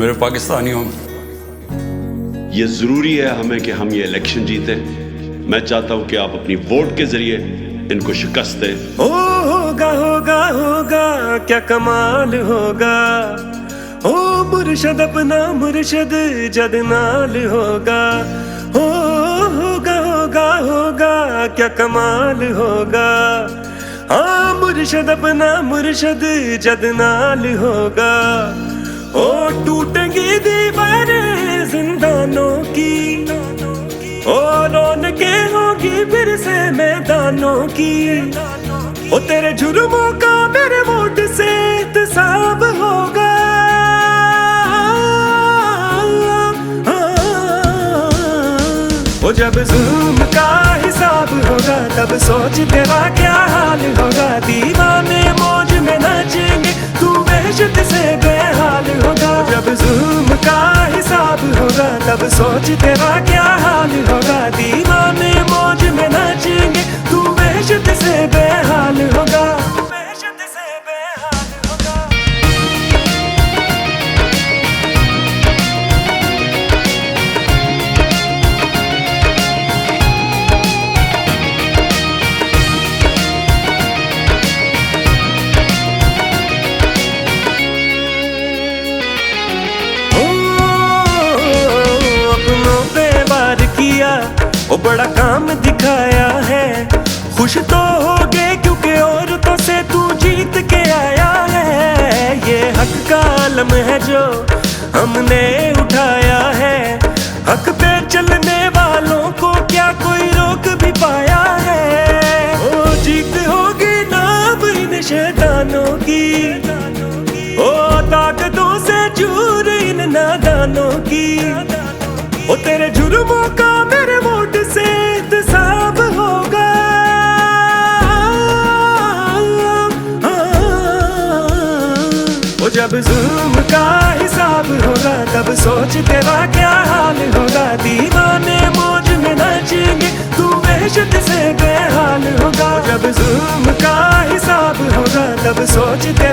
मेरे पाकिस्तानियों, ये जरूरी है हमें कि हम ये इलेक्शन जीते। मैं चाहता हूं कि आप अपनी वोट के जरिए इनको शिकस्त दें। होगा होगा होगा क्या कमाल होगा, ओ मुर्शद अपना मुर्शद जद नाल होगा। होगा होगा होगा क्या कमाल होगा, हाँ मुर्शद अपना मुर्शद जद नाल होगा। ओ टूटेंगी दीवारें जिंदानों की, ओ रौनकें होगी फिर से मैदानों की। ओ तेरे जुर्मों का मेरे वोट से एहतसाब होगा। ओ जब जुल्म का हिसाब होगा तब सोच तेरा क्या हाल होगा। दीवाने मौज में नाचेंगे तू वहशत से बेहाल होगा। जब जुल्म का हिसाब होगा तब सोच तेरा क्या हाल होगा। दीवाने मौज में नाचेंगे तू वहशत से बेहाल होगा। वहशत से बेहाल होगा। ओ बड़ा काम दिखाया है, खुश तो हो गए क्योंकि औरतों से तू जीत के आया है। ये हक का आलम है जो हमने उठाया है, हक पे चलने वालों को क्या कोई रोक भी पाया है। ओ जीत होगी ना अब इन शैतानों की, ओ ताकतों से चूर इन नादानों की। ओ तेरे जुर्मों का मेरे वोट से एहतसाब होगा। ओ जब जुल्म का हिसाब होगा तब सोच तेरा क्या हाल होगा। दीवाने मौज में नाचेंगे तू वहशत से बेहाल होगा। जब जुल्म का हिसाब होगा तब सोच तेरा